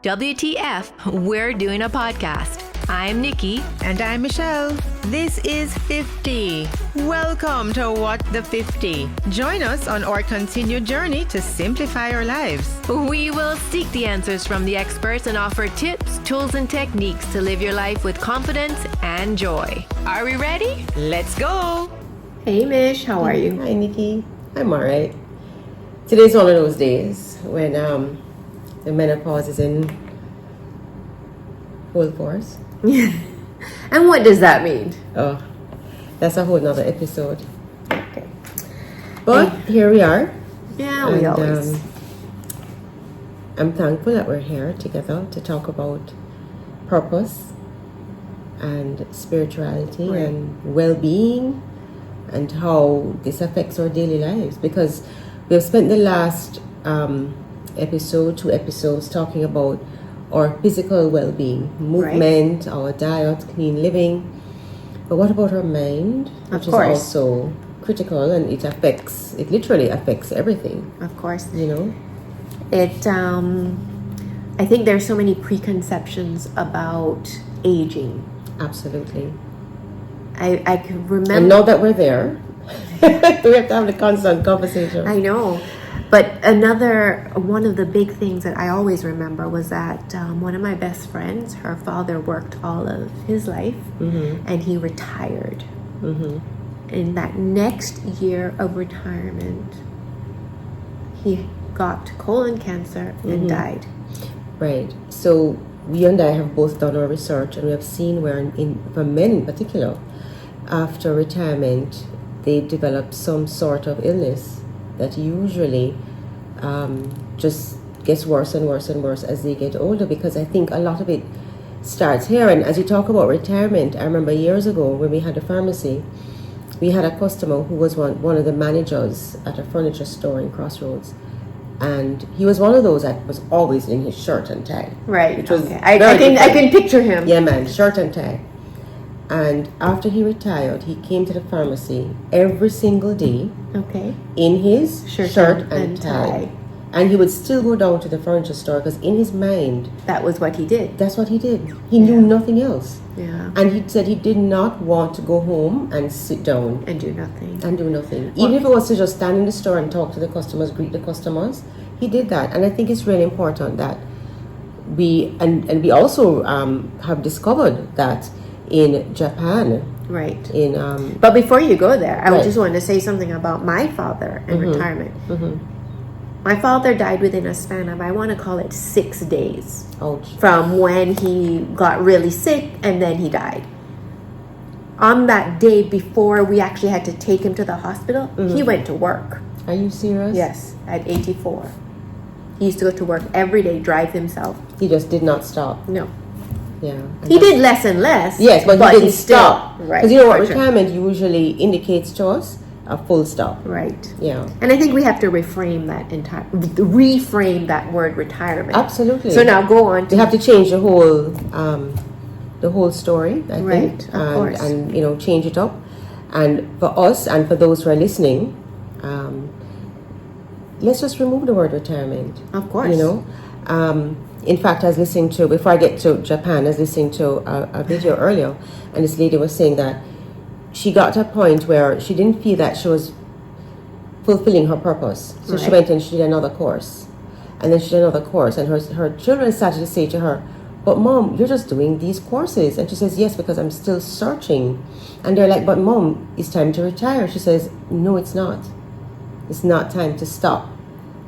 WTF, we're doing a podcast. I'm Niki. And I'm Michelle. This is 50. Welcome to What the 50. Join us on our continued journey to simplify our lives. We will seek the answers from the experts and offer tips, tools, and techniques to live your life with confidence and joy. Are we ready? Let's go. Hey, Mish, how are you? Hi, Niki. I'm all right. Today's one of those days when the menopause is in full force. And what does that mean? Oh, that's a whole nother episode. Okay. But here we are. Yeah, we always. I'm thankful that we're here together to talk about purpose and spirituality and well-being and how this affects our daily lives, because we have spent the last two episodes talking about our physical well-being, movement, our diet, clean living. But what about our mind, which is also critical, and it literally affects everything. Of course. You know? I think there's so many preconceptions about aging. Absolutely. I can remember. And now that we're there, we have to have the constant conversation. I know. But one of the big things that I always remember was that one of my best friends, her father worked all of his life and he retired. In that next year of retirement, he got colon cancer and died. Right. So you and I have both done our research, and we have seen where, for men in particular, after retirement, they develop some sort of illness that usually just gets worse and worse and worse as they get older, because I think a lot of it starts here. And as you talk about retirement, I remember years ago when we had a pharmacy, we had a customer who was one of the managers at a furniture store in Crossroads. And he was one of those that was always in his shirt and tie. Right. Which was I can picture him. Yeah, man, shirt and tie. And after he retired, he came to the pharmacy every single day. Okay. In his shirt and tie. And he would still go down to the furniture store because in his mind, that was what he did. That's what he did. He knew nothing else. Yeah. And he said he did not want to go home and sit down. And do nothing. Even if it was to just stand in the store and talk to the customers, greet the customers, he did that. And I think it's really important that we also have discovered that in Japan. Right. In But before you go there, I just wanted to say something about my father and retirement. My father died within a span of, I want to call it 6 days. Ouch. From when he got really sick and then he died. On that day before we actually had to take him to the hospital, he went to work. Are you serious? Yes, at 84. He used to go to work every day, drive himself. He just did not stop. No. Yeah. He did less and less. Yes, but he didn't stop. Right. Because you know what retirement usually indicates to us? A full stop. Right. Yeah. And I think we have to reframe that word retirement. Absolutely. So now go on. We have to change the whole story, I think. Of course. And change it up. And for us and for those who are listening, let's just remove the word retirement. Of course. In fact, I was listening to, before I get to Japan, I was listening to a video earlier, and this lady was saying that she got to a point where she didn't feel that she was fulfilling her purpose. So she went and she did another course. And then she did another course. And her children started to say to her, "But Mom, you're just doing these courses." And she says, "Yes, because I'm still searching." And they're like, "But Mom, it's time to retire." She says, "No, it's not. It's not time to stop.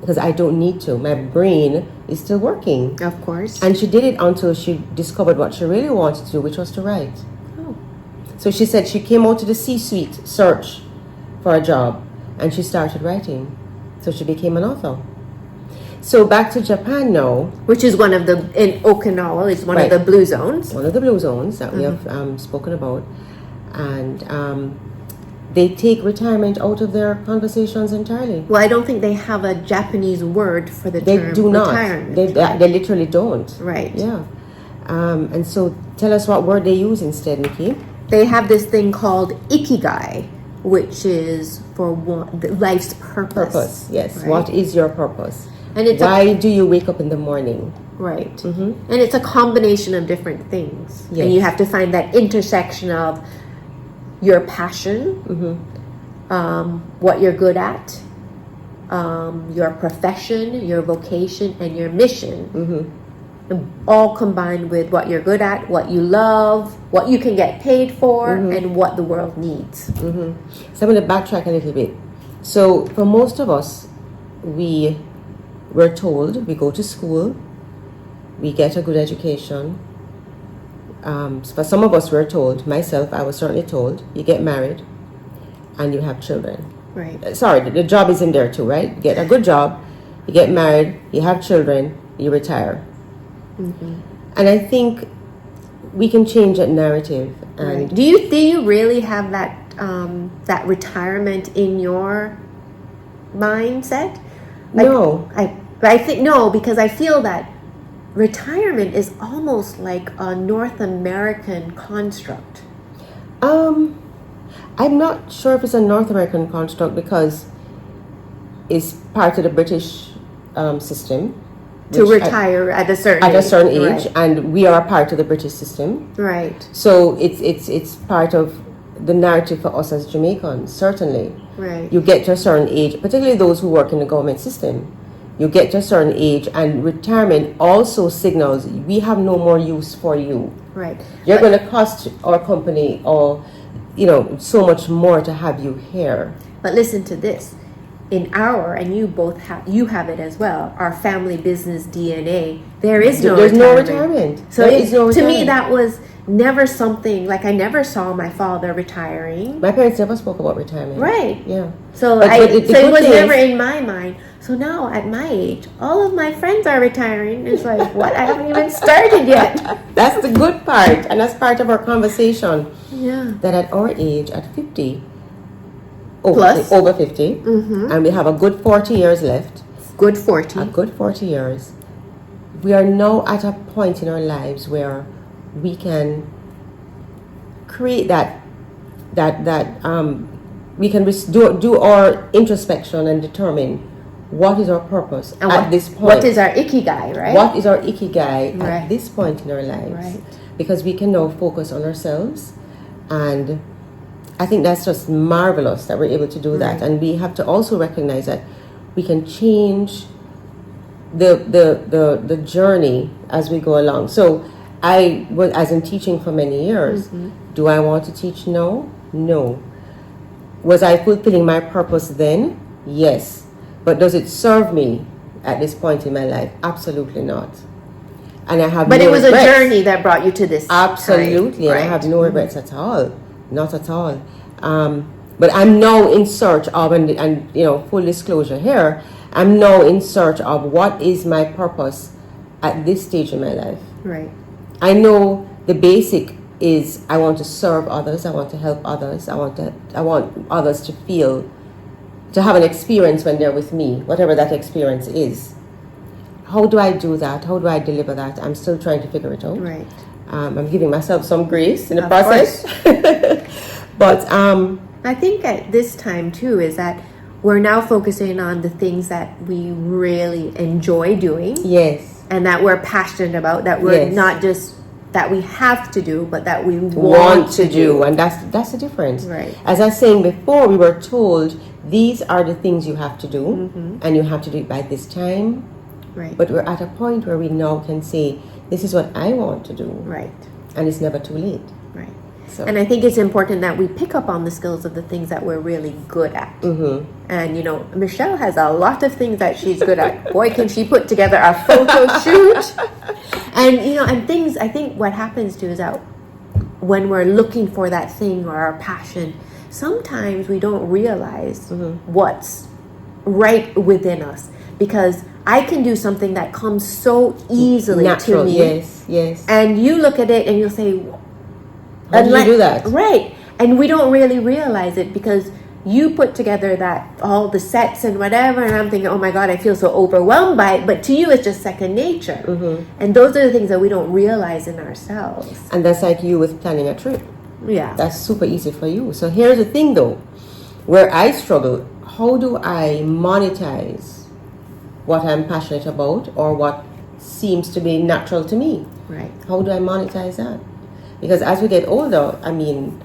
Because I don't need to. My brain is still working." Of course. And she did it until she discovered what she really wanted to do, which was to write. So she said she came out to the C-suite search for a job, and she started writing. So she became an author. So back to Japan now. Which is in Okinawa, it's one of the blue zones. One of the blue zones that we have spoken about. And they take retirement out of their conversations entirely. Well, I don't think they have a Japanese word for the term retirement. They do not. They literally don't. Right. Yeah. And so tell us what word they use instead, Niki. They have this thing called Ikigai, which is for life's purpose. Yes. Right? What is your purpose? And it's Why do you wake up in the morning? Right. And it's a combination of different things. Yes. And you have to find that intersection of your passion, what you're good at, your profession, your vocation, and your mission. All combined with what you're good at, what you love, what you can get paid for, and what the world needs. So I'm going to backtrack a little bit. So for most of us, we were told we go to school, we get a good education. For some of us, we're told, myself, I was certainly told, you get married and you have children. Right. Sorry, the job is in there too, right? You get a good job, you get married, you have children, you retire. And I think we can change that narrative. And Do you really have that that retirement in your mindset? no. I think no, because I feel that retirement is almost like a North American construct. I'm not sure if it's a North American construct because it's part of the British system. To which retire at a certain age, and we are a part of the British system. Right. So it's part of the narrative for us as Jamaicans, certainly. Right. You get to a certain age, particularly those who work in the government system. You get to a certain age, and retirement also signals we have no more use for you. Right. You're going to cost our company or so much more to have you here. But listen to this. In and you have it as well, our family business DNA, there's no retirement. So to me, that was never something, like I never saw my father retiring. My parents never spoke about retirement. Right. Yeah. So it was never in my mind. So now at my age, all of my friends are retiring. It's like, what? I haven't even started yet. That's the good part. And that's part of our conversation. Yeah. That at our age, at 50, over 50, and we have a good 40 years left. Good 40. A good 40 years. We are now at a point in our lives where we can create we can do our introspection and determine what is our purpose and at this point. What is our Ikigai, right? What is our Ikigai at this point in our lives? Right. Because we can now focus on ourselves, and I think that's just marvelous that we're able to do that. And we have to also recognize that we can change the journey as we go along. So I was, as in teaching for many years, do I want to teach? No. Was I fulfilling my purpose then? Yes. But does it serve me at this point in my life? Absolutely not. And I have But it was regrets. a journey that brought you to this. Absolutely. Right. And I have no regrets at all. Not at all. But I'm now in search of, and full disclosure here, I'm now in search of what is my purpose at this stage in my life. Right. I know the basic is I want to serve others, I want to help others, I want others to have an experience when they're with me, whatever that experience is. How do I do that? How do I deliver that? I'm still trying to figure it out. Right. I'm giving myself some grace in the process. But I think at this time too is that we're now focusing on the things that we really enjoy doing. Yes. And that we're passionate about, that we're not just that we have to do, but that we want to do. And that's the difference. Right. As I was saying before, we were told these are the things you have to do, and you have to do it by this time. Right. But we're at a point where we now can say, this is what I want to do. Right. And it's never too late. Right. So. And I think it's important that we pick up on the skills of the things that we're really good at. And Michelle has a lot of things that she's good at. Boy, can she put together a photo shoot. And and things, I think what happens too is that when we're looking for that thing or our passion, sometimes we don't realize what's right within us, because I can do something that comes so easily Natural, to me. Yes. And you look at it and you'll say, how do you do that? Right. And we don't really realize it because you put together all the sets and whatever, and I'm thinking, oh my God, I feel so overwhelmed by it. But to you, it's just second nature. And those are the things that we don't realize in ourselves. And that's like you with planning a trip. Yeah. That's super easy for you. So here's the thing though, where I struggle, how do I monetize what I'm passionate about or what seems to be natural to me. Right. How do I monetize that? Because as we get older, I mean,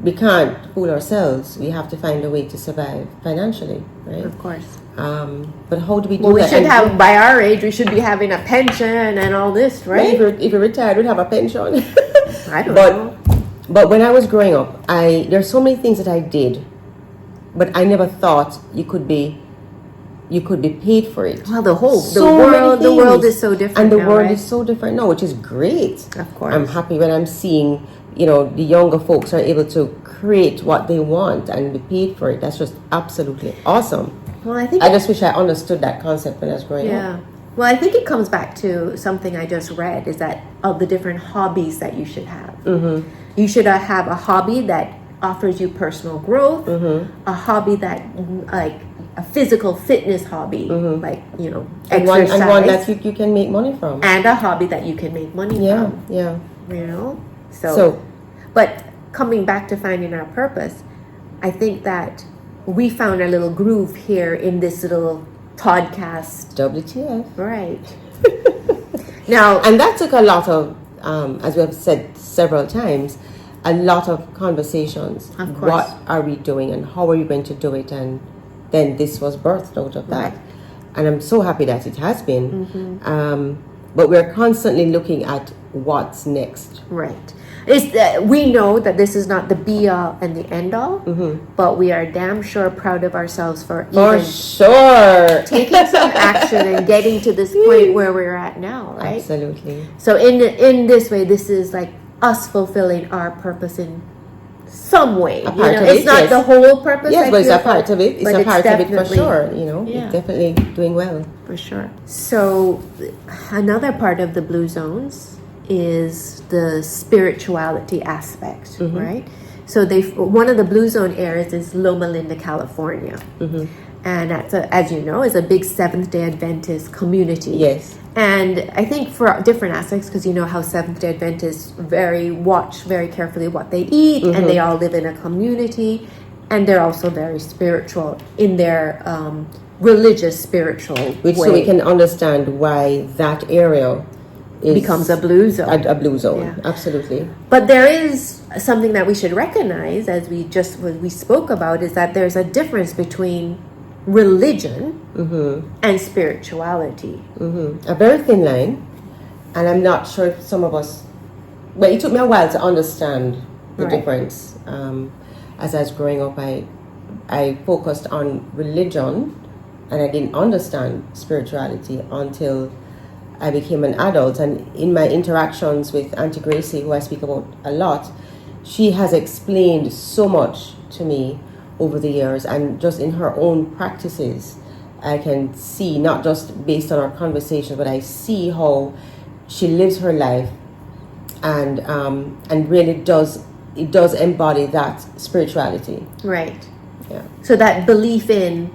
we can't fool ourselves. We have to find a way to survive financially, right? Of course. But how do we do Well, we that? should have, by our age, we should be having a pension and all this, right? If you're retired, we'd have a pension. I don't know. But when I was growing up, there's so many things that I did, but I never thought you could be paid for it. Well, the many world things. is so different And the now, world right? is so different now, which is great. Of course. I'm happy when I'm seeing, the younger folks are able to create what they want and be paid for it. That's just absolutely awesome. Well, I think I just wish I understood that concept when I was growing up. yeah. Well, I think it comes back to something I just read, is that of the different hobbies that you should have. Mm-hmm. You should have a hobby that offers you personal growth, Mm-hmm. a hobby that, like a physical fitness hobby, like, And exercise. one that you can make money from. And a hobby that you can make money Yeah, from, yeah. So, but coming back to finding our purpose, I think that we found a little groove here in this little podcast. WTF. Right. Now, And that took a lot of, as we have said several times, a lot of conversations. Of course. What are we doing and how are we going to do it? And then this was birthed out of that. Right. And I'm so happy that it has been. Mm-hmm. But we're constantly looking at what's next. right. We know that this is not the be-all and the end-all, but we are damn sure proud of ourselves for For even sure. taking some action and getting to this point where we're at now, right? Absolutely. So in this way, this is like us fulfilling our purpose in some way. A part of It's it, not yes. the whole purpose. Yes, I but it's feel, a part of it. It's but a part of it for definitely- sure. Yeah. It's definitely doing well. For sure. So another part of the Blue Zones is the spirituality aspect, right? So one of the Blue Zone areas is Loma Linda, California. And that's, as you know, is a big Seventh-day Adventist community. Yes. And I think for different aspects, because you know how Seventh-day Adventists watch very carefully what they eat, and they all live in a community, and they're also very spiritual in their religious, spiritual Which way. so we can understand why that area becomes a blue zone. a blue zone. Yeah. Absolutely. But there is something that we should recognize, as we spoke about, is that there's a difference between religion and spirituality. A very thin line, and I'm not sure if some of us. But it took me a while to understand the Right. difference. As I was growing up, I focused on religion, and I didn't understand spirituality until I became an adult. And in my interactions with Auntie Gracie, who I speak about a lot, she has explained so much to me over the years, and just in her own practices, I can see, not just based on our conversations, but I see how she lives her life, and really does embody that spirituality. Right. Yeah. So that belief in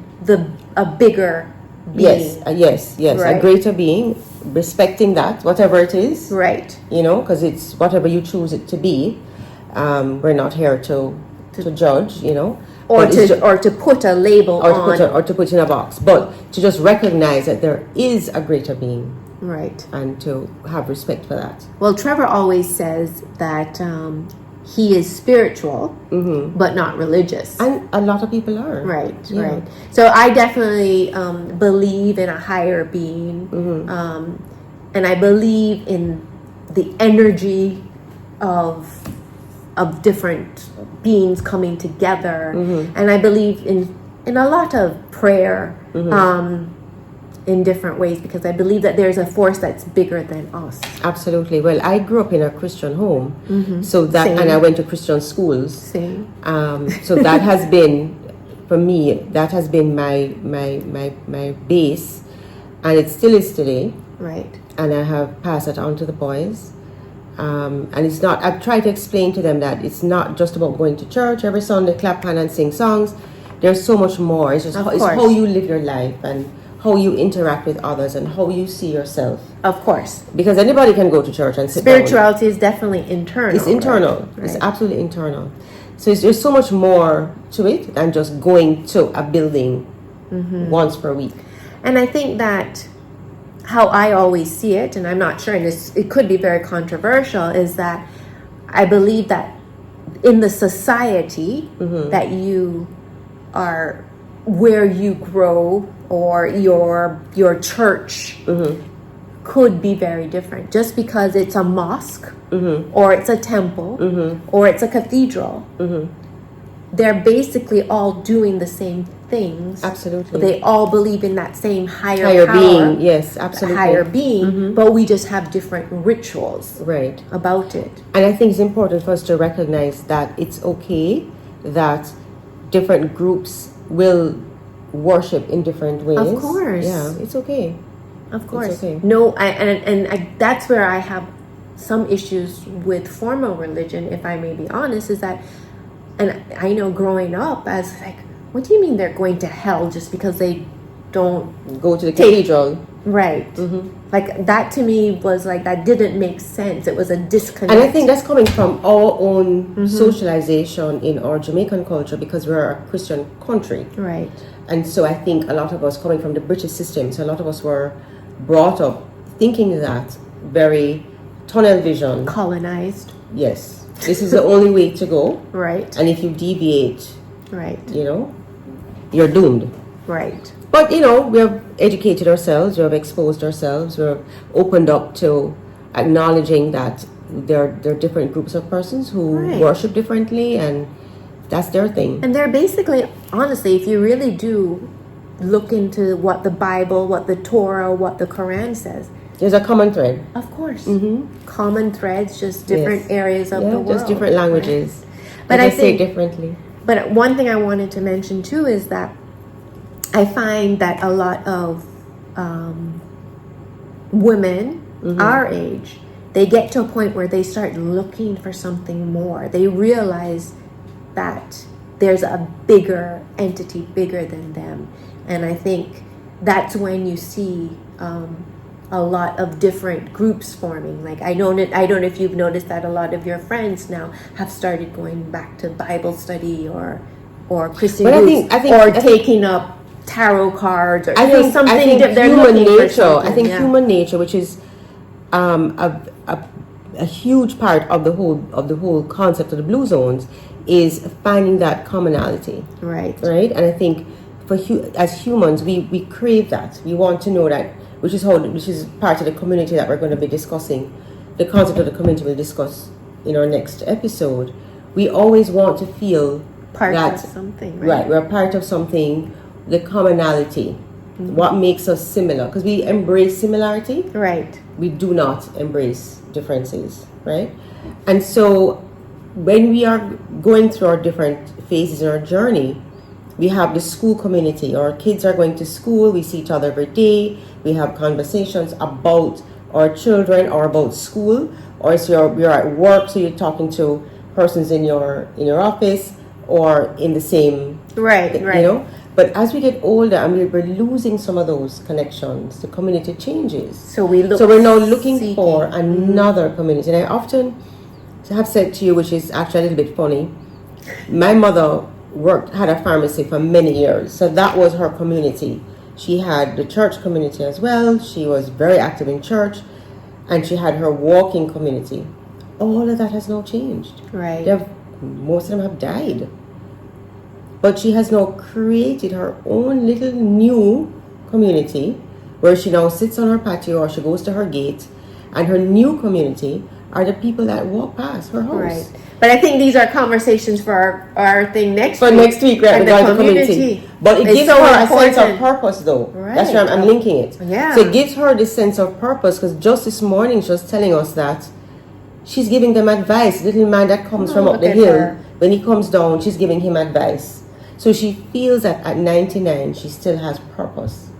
a bigger being. Yes, Right. a greater being, respecting that, whatever it is, Right. because it's whatever you choose it to be. We're not here to judge, Or but it's to put a label on. or to put in a box, but to just recognize that there is a greater being, Right. and to have respect for that. Well, Trevor always says that he is spiritual, but not religious. And a lot of people are. Right, Yeah. right. So I definitely believe in a higher being, and I believe in the energy of different beings coming together, and I believe in a lot of prayer in different ways, because I believe that there's a force that's bigger than us. Absolutely. Well, I grew up in a Christian home, so that, Same. and I went to Christian schools. Same. So that has been, for me, that has been my base, and it still is today. Right. And I have passed it on to the boys. And it's not, I've tried to explain to them that it's not just about going to church every Sunday, clap hand and sing songs. There's so much more. It's just Of it's course. how you live your life, and how you interact with others, and how you see yourself. Of course. Because anybody can go to church and sit down. Spirituality is definitely internal. It's internal. Right? It's absolutely internal. So there's so much more to it than just going to a building once per week. And I think that how I always see it, and I'm not sure, and it could be very controversial, is that I believe that in the society that you are, where you grow, or your church could be very different. Just because it's a mosque or it's a temple or it's a cathedral, they're basically all doing the same things. Absolutely. They all believe in that same higher power, being. Yes, absolutely. higher being, but we just have different rituals Right. about it. And I think it's important for us to recognize that it's okay that different groups will worship in different ways. Of course. Yeah, it's okay. Of course. okay. No, that's where I have some issues with formal religion, if I may be honest, is that, and I know growing up as like, what do you mean they're going to hell just because they don't Go to the cathedral. right? Like that to me was like, that didn't make sense. It was a disconnect. And I think that's coming from our own socialization in our Jamaican culture, because we're a Christian country. Right. And so I think a lot of us coming from the British system, so a lot of us were brought up thinking that very tunnel vision. Colonized. Yes. This is the only way to go. Right. And if you deviate, Right. You're doomed. Right. But, we have educated ourselves, we have exposed ourselves, we're opened up to acknowledging that there are different groups of persons who Right. worship differently, and that's their thing. And they're basically, honestly, if you really do look into what the Bible, what the Torah, what the Quran says, There's a common thread. of course, common threads, just different Yes. areas of the world. Just different languages. Right? But But I say think, differently. but one thing I wanted to mention too is that I find that a lot of women our age, they get to a point where they start looking for something more. They realize that there's a bigger entity, bigger than them. And I think that's when you see a lot of different groups forming. Like I don't know if you've noticed that a lot of your friends now have started going back to Bible study or Christian But groups, or taking up tarot cards, or I think something that they're human looking for nature. something, I think yeah. human nature, which is a huge part of the whole concept of the blue zones, is finding that commonality. Right. And I think as humans, we crave that. We want to know that, which is part of the community that we're going to be discussing. The concept of the community we'll discuss in our next episode. We always want to feel Part that, of something, right? We're part of something. The commonality, what makes us similar, because we embrace similarity. Right. We do not embrace differences, right? And so when we are going through our different phases in our journey, we have the school community. Our kids are going to school. We see each other every day. We have conversations about our children or about school. Or if you're at work, so you're talking to persons in your office or in the same, Right. But as we get older and we're losing some of those connections, the community changes. So we're now looking for another community. And I often have said to you, which is actually a little bit funny, my mother had a pharmacy for many years. So that was her community. She had the church community as well. She was very active in church. And she had her walking community. All of that has now changed. Right. Most of them have died. But she has now created her own little new community where she now sits on her patio or she goes to her gate, and her new community are the people that walk past her house. Right. But I think these are conversations for our thing next week. For next week, right? And the community. But it gives so her important. a sense of purpose, though. Right. That's why I'm linking it. Yeah. So it gives her this sense of purpose, because just this morning she was telling us that she's giving them advice. The little man that comes from up the hill, when he comes down, she's giving him advice. So she feels that at 99, she still has purpose.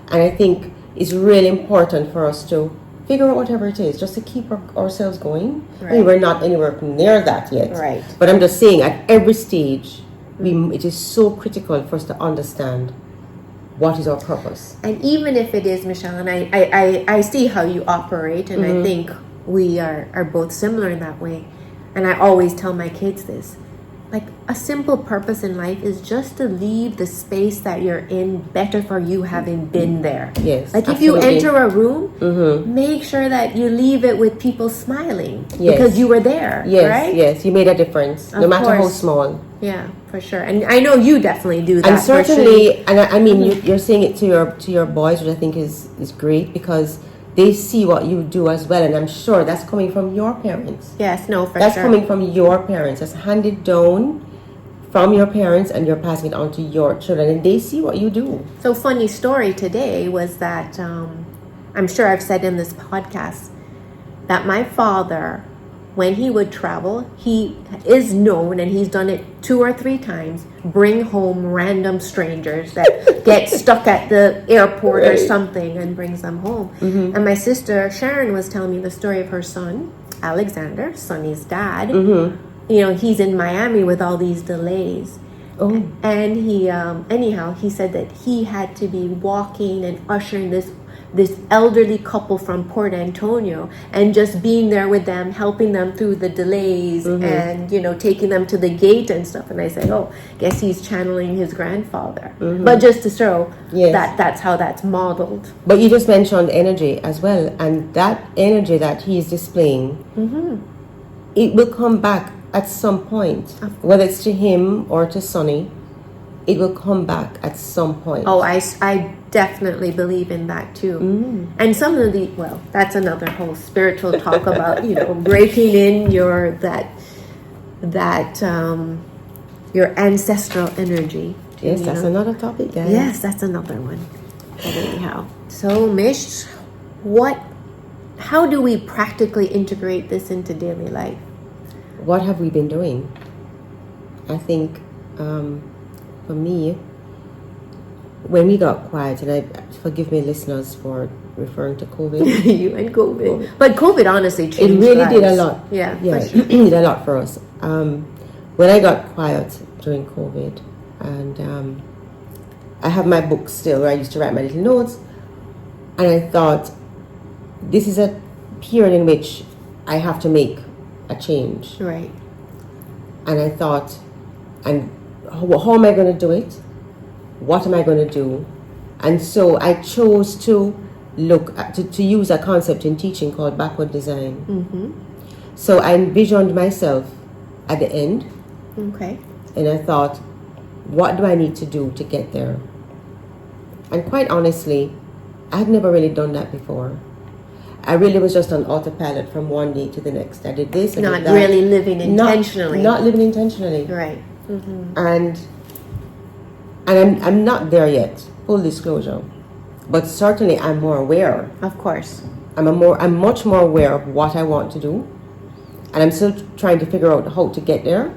And I think it's really important for us to figure out whatever it is, just to keep ourselves going. Right. I mean, we're not anywhere near that yet. Right. But I'm just saying, at every stage, it is so critical for us to understand what is our purpose. And even if it is, Michelle, and I see how you operate, and I think we are both similar in that way. And I always tell my kids this. like a simple purpose in life is just to leave the space that you're in better for you having been there. Yes, like if absolutely. you enter a room, make sure that you leave it with people smiling because you were there. Yes, right? yes, you made a difference, no matter how small. Yeah, for sure. And I know you definitely do that. And certainly, and I mean, you're saying it to your boys, which I think is great, because they see what you do as well, and I'm sure that's coming from your parents. Yes, no, for that's sure. coming from your parents. That's handed down from your parents, and you're passing it on to your children, and they see what you do. So, funny story today was that I'm sure I've said in this podcast that my father, when he would travel, he is known, and he's done it 2 or 3 times, bring home random strangers that get stuck at the airport or something and brings them home. And my sister Sharon was telling me the story of her son, Alexander, Sonny's dad. You know, he's in Miami with all these delays. And he, anyhow, he said that he had to be walking and ushering this elderly couple from Port Antonio and just being there with them, helping them through the delays and, you know, taking them to the gate and stuff. And I said, oh, guess he's channeling his grandfather. But just to show that that's how that's modeled. But you just mentioned energy as well. And that energy that he's displaying, it will come back at some point. Whether it's to him or to Sonny, it will come back at some point. Oh, I definitely believe in that too. And some of the, well, that's another whole spiritual talk about, you know, breaking in your your ancestral energy. Yes, that's another topic, guys. Yes, that's another one. But anyhow, so Mich, how do we practically integrate this into daily life? What have we been doing? I think for me, when we got quiet, and forgive me, listeners, for referring to COVID. You and COVID. But COVID honestly changed It really lives. did a lot. Yeah, it did a lot for us. When I got quiet during COVID, and I have my book still where I used to write my little notes, and I thought, this is a period in which I have to make a change. Right. And I thought, and how am I going to do it? What am I going to do? And so I chose to look at, to use a concept in teaching called backward design. So I envisioned myself at the end. Okay. And I thought, what do I need to do to get there? And quite honestly, I had never really done that before. I really was just on autopilot from one day to the next. I did this, I Not did that. really living intentionally. Not living intentionally. Right. And I'm not there yet, full disclosure. But certainly I'm more aware. Of course. I'm much more aware of what I want to do. And I'm still trying to figure out how to get there.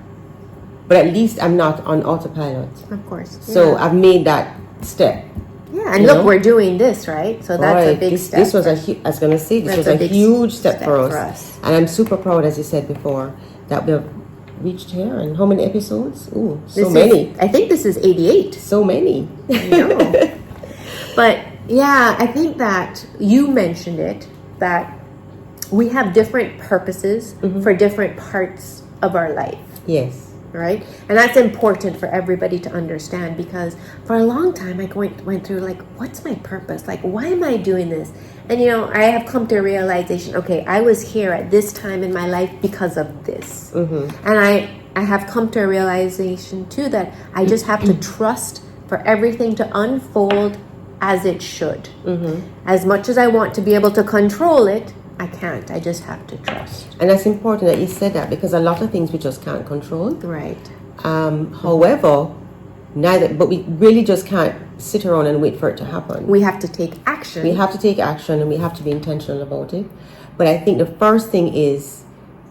But at least I'm not on autopilot. Of course. So I've made that step. Yeah, and look, we're doing this, right? So that's a big step. This was I was going to say, this was a huge step for us. And I'm super proud, as you said before, that we've reached here. And how many episodes? Ooh, so many. I think this is 88. So many. I know. But yeah, I think that you mentioned it, that we have different purposes for different parts of our life. Yes. Right? And that's important for everybody to understand, because for a long time I went through like, what's my purpose? Like, why am I doing this? And you know, I have come to a realization, okay, I was here at this time in my life because of this. And I have come to a realization too that I just have to trust for everything to unfold as it should. As much as I want to be able to control it, I can't. I just have to trust. And that's important that you said that, because a lot of things we just can't control. Right. However, but we really just can't sit around and wait for it to happen. We have to take action. We have to take action, and we have to be intentional about it. But I think the first thing is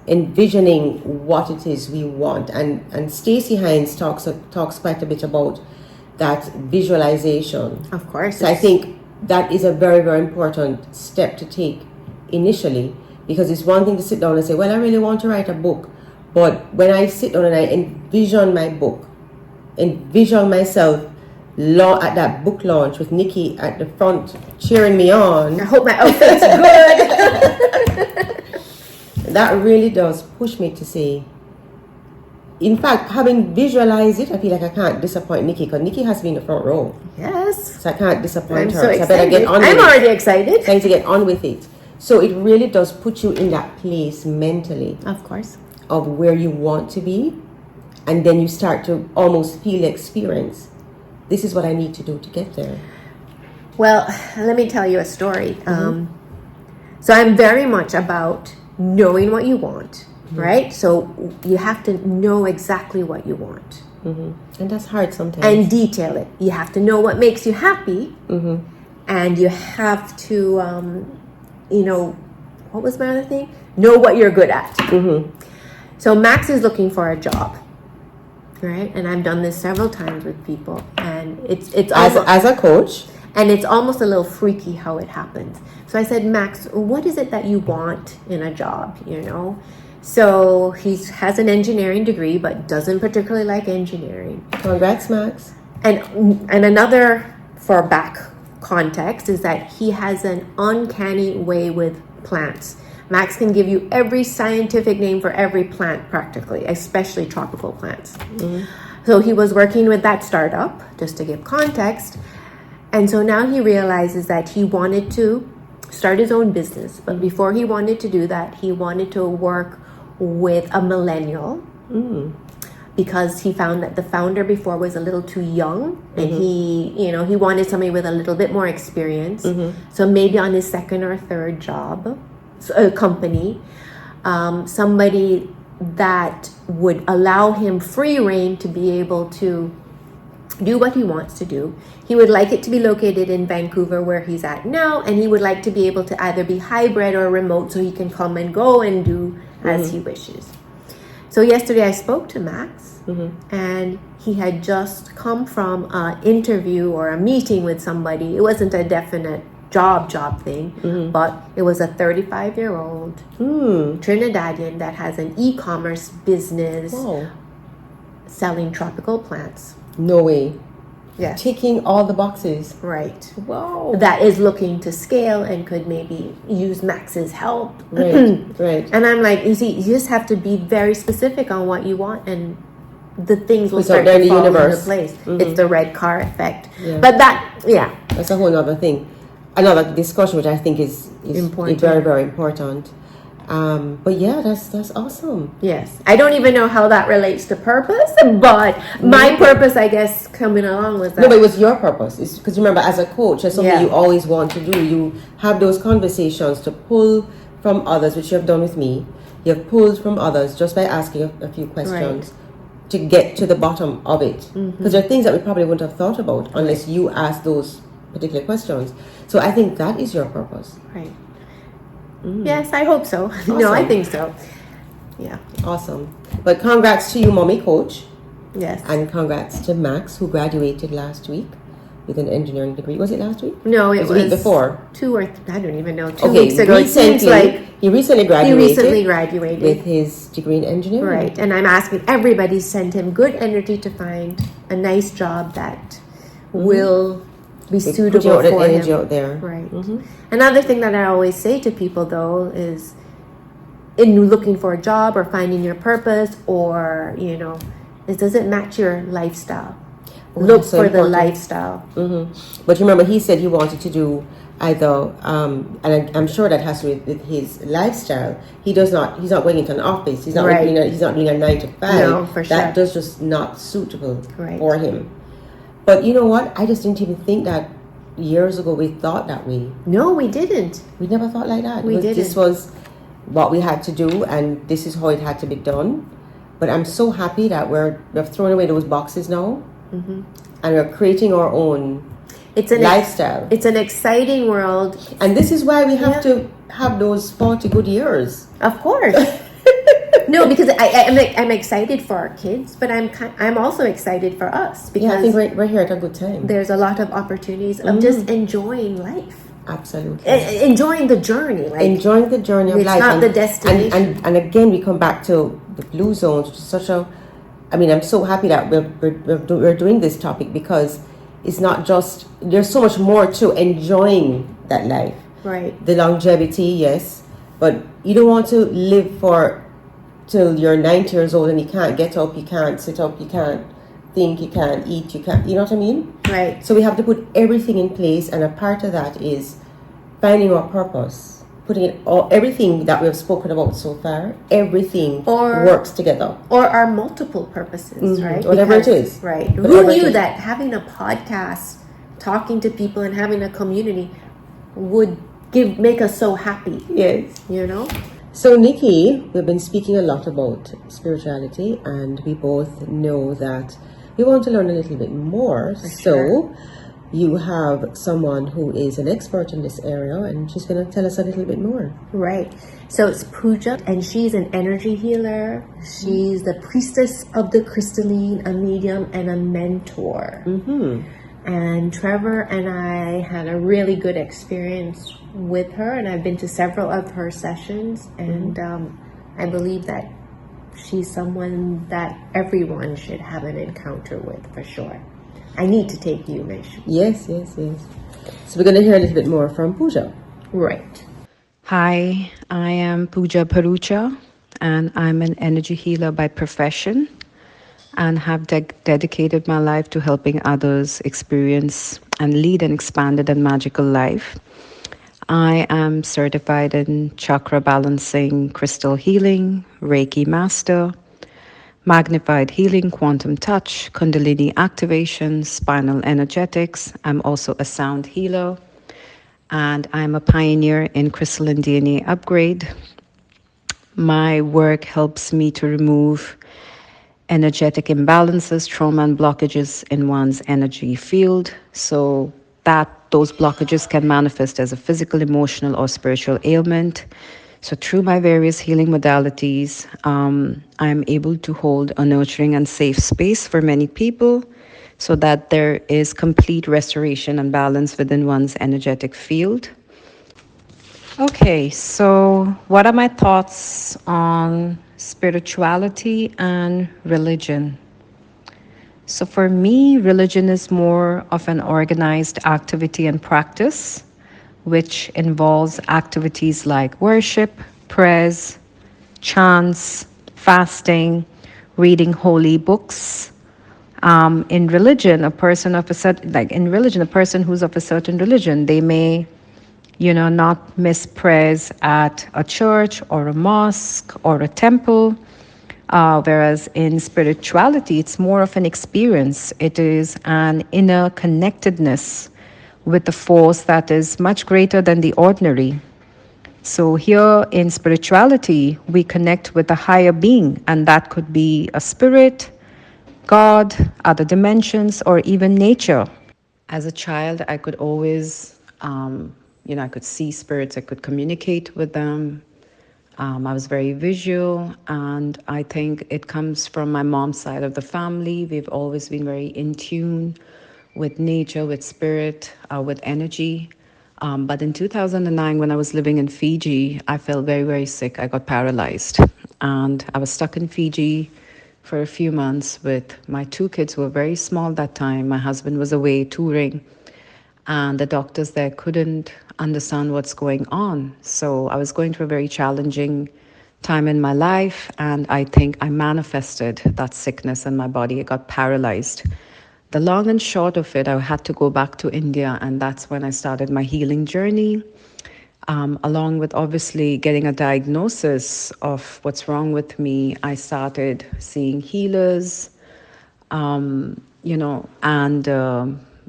envisioning what it is we want. And Stacey Hines talks quite a bit about that visualization. Of course. So I think that is a very, very important step to take initially, because it's one thing to sit down and say, well, I really want to write a book. But when I sit down and I envision my book, envision myself at that book launch with Niki at the front cheering me on. I hope my outfit's good. That really does push me to say, in fact, having visualized it, I feel like I can't disappoint Niki, because Niki has been in the front row. Yes. So I can't disappoint I'm her. so I better excited. get on with I'm it. already excited. Trying to get on with it. So it really does put you in that place mentally Of course. of where you want to be, and then you start to almost feel the experience. This is what I need to do to get there. Well, let me tell you a story. So I'm very much about knowing what you want, right? So you have to know exactly what you want. And that's hard sometimes. And detail it. You have to know what makes you happy. And you have to, what was my other thing? Know what you're good at. So Max is looking for a job, right? And I've done this several times with people, and it's as a coach. And it's almost a little freaky how it happens. So I said, Max, what is it that you want in a job, So he has an engineering degree, but doesn't particularly like engineering. Congrats, Max. And another, for back context, is that he has an uncanny way with plants. Max can give you every scientific name for every plant practically, especially tropical plants. So he was working with that startup, just to give context. And so now he realizes that he wanted to start his own business. But before he wanted to do that, he wanted to work with a millennial because he found that the founder before was a little too young, and he wanted somebody with a little bit more experience. So maybe on his second or third job, company, somebody that would allow him free reign to be able to do what he wants to do. He would like it to be located in Vancouver, where he's at now, and he would like to be able to either be hybrid or remote, so he can come and go and do as he wishes. So yesterday I spoke to Max, and he had just come from an interview or a meeting with somebody. It wasn't a definite job thing, but it was a 35-year-old Trinidadian that has an e-commerce business selling tropical plants. No way. Yeah. Ticking all the boxes. Right. Wow. That is looking to scale and could maybe use Max's help. Right. And I'm like, you see, you just have to be very specific on what you want, and the things will start to fall into place. It's the red car effect. Yeah. But that's a whole other thing. Another discussion, which I think is important. Very, very important. But yeah, that's awesome. Yes. I don't even know how that relates to purpose, but my purpose, I guess, coming along was that. No, but it was your purpose. It's because remember, as a coach, that's something you always want to do. You have those conversations to pull from others, which you have done with me. You have pulled from others just by asking a few questions to get to the bottom of it. Because there are things that we probably wouldn't have thought about unless you asked those particular questions. So I think that is your purpose. Right. Yes, I hope so. Awesome. No, I think so. Yeah. Awesome. But congrats to you, Mommy Coach. Yes. And congrats to Max, who graduated last week with an engineering degree. Was it last week? No, it was the week before. 2 or I don't even know. 2 weeks ago. It seems like he recently graduated. With his degree in engineering. Right. And I'm asking everybody to send him good energy to find a nice job that will be suitable for him. Energy out there. Right. Another thing that I always say to people, though, is in looking for a job or finding your purpose, or it doesn't match your lifestyle. Look for the lifestyle. But remember, he said he wanted to do either, and I'm sure that has to do with his lifestyle. He's not going into an office. He's not he's not doing a 9 to 5. No, for sure. That does just not suitable for him. But you know what? I just didn't even think that years ago we thought that way. No, we didn't. We never thought like that. We didn't. This was what we had to do, and this is how it had to be done. But I'm so happy that we've thrown away those boxes now, and we're creating our own lifestyle. It's an exciting world. And this is why we have to have those 40 good years. Of course. No, because I'm excited for our kids, but I'm also excited for us, because I think we're here at a good time. There's a lot of opportunities of just enjoying life. Absolutely. Enjoying the journey. Enjoying the journey of life. It's not the destination. And again, we come back to the blue zones, which is such a... I'm so happy that we're doing this topic, because it's not just... There's so much more to enjoying that life. Right. The longevity, yes. But you don't want to live for till you're 90 years old and you can't get up, you can't sit up, you can't think, you can't eat, you can't, you know what I mean? Right. So we have to put everything in place, and a part of that is finding our purpose, putting it all, everything that we've spoken about so far, everything works together. Or our multiple purposes, right? Whatever it is. Right. Whatever Who knew that having a podcast, talking to people and having a community would make us so happy? Yes. You know? So Niki, we've been speaking a lot about spirituality, and we both know that we want to learn a little bit more. So you have someone who is an expert in this area, and she's going to tell us a little bit more. Right. So it's Pooja, and she's an energy healer. She's the priestess of the crystalline, a medium, and a mentor. And Trevor and I had a really good experience with her, and I've been to several of her sessions, and I believe that she's someone that everyone should have an encounter with, for sure. I need to take you, Mish. Yes. So we're going to hear a little bit more from Pooja. Right. Hi, I am Pooja Parucha, and I'm an energy healer by profession, and have dedicated my life to helping others experience and lead an expanded and magical life. I am certified in chakra balancing, crystal healing, Reiki master, magnified healing, quantum touch, Kundalini activation, spinal energetics. I'm also a sound healer, and I'm a pioneer in Crystalline DNA Upgrade. My work helps me to remove energetic imbalances, trauma, and blockages in one's energy field, so that those blockages can manifest as a physical, emotional, or spiritual ailment. So through my various healing modalities, I'm able to hold a nurturing and safe space for many people, so that there is complete restoration and balance within one's energetic field. Okay, so what are my thoughts on spirituality and religion? So for me, religion is more of an organized activity and practice, which involves activities like worship, prayers, chants, fasting, reading holy books. In religion, a person who's of a certain religion, they may not miss prayers at a church or a mosque or a temple. Whereas in spirituality, it's more of an experience. It is an inner connectedness with the force that is much greater than the ordinary. So here in spirituality, we connect with a higher being, and that could be a spirit, God, other dimensions, or even nature. As a child, I could always I could see spirits, I could communicate with them. I was very visual, and I think it comes from my mom's side of the family. We've always been very in tune with nature, with spirit, with energy. But in 2009, when I was living in Fiji, I felt very, very sick. I got paralyzed, and I was stuck in Fiji for a few months with my two kids who were very small at that time. My husband was away touring, and the doctors there couldn't understand what's going on. So I was going through a very challenging time in my life, and I think I manifested that sickness in my body. I got paralyzed. The long and short of it, I had to go back to India, and that's when I started my healing journey, along with obviously getting a diagnosis of what's wrong with me. I started seeing healers, and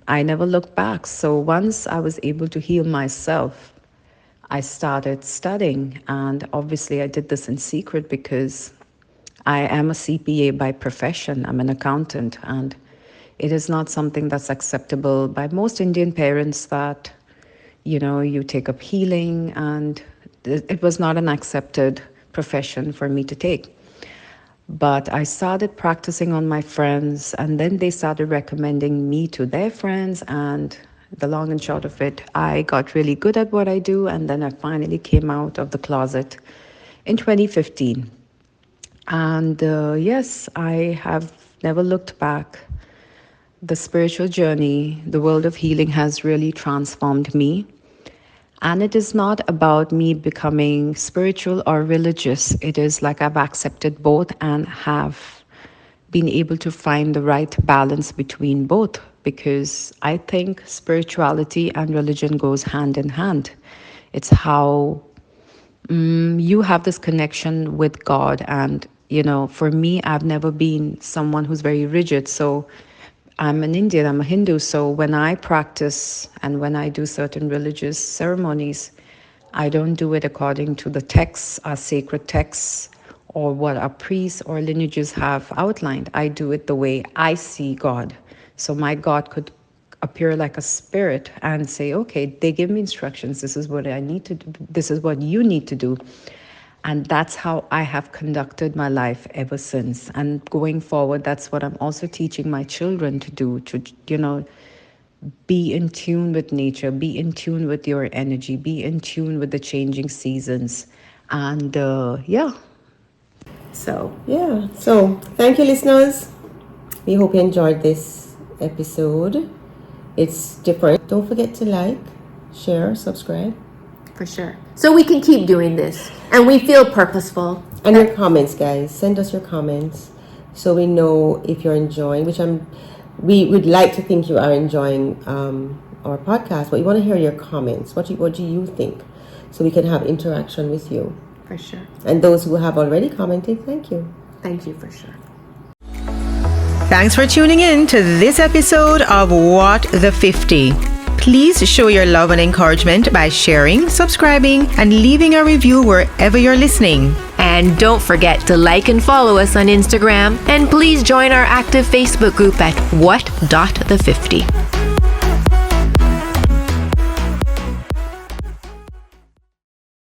I never looked back. So once I was able to heal myself, I started studying. And obviously I did this in secret because I am a CPA by profession. I'm an accountant, and it is not something that's acceptable by most Indian parents that, you take up healing, and it was not an accepted profession for me to take. But I started practicing on my friends, and then they started recommending me to their friends. And the long and short of it, I got really good at what I do. And then I finally came out of the closet in 2015. And yes, I have never looked back. The spiritual journey, the world of healing has really transformed me. And it is not about me becoming spiritual or religious. It is like I've accepted both and have been able to find the right balance between both, because I think spirituality and religion goes hand in hand. It's how you have this connection with God. And, for me, I've never been someone who's very rigid. So I'm an Indian, I'm a Hindu. So when I practice and when I do certain religious ceremonies, I don't do it according to the texts, our sacred texts, or what our priests or lineages have outlined. I do it the way I see God. So my God could appear like a spirit and say, okay, they give me instructions. This is what I need to do. This is what you need to do. And that's how I have conducted my life ever since. And going forward, that's what I'm also teaching my children to do, to, be in tune with nature, be in tune with your energy, be in tune with the changing seasons. And So thank you, listeners. We hope you enjoyed this episode. It's different. Don't forget to like, share, subscribe. For sure. So we can keep doing this. And we feel purposeful. And your comments, guys. Send us your comments so we know if you're enjoying, we would like to think you are enjoying our podcast, but we want to hear your comments. What do you think? So we can have interaction with you. For sure. And those who have already commented, thank you. Thank you for sure. Thanks for tuning in to this episode of What the 50. Please show your love and encouragement by sharing, subscribing, and leaving a review wherever you're listening. And don't forget to like and follow us on Instagram. And please join our active Facebook group at what.the50.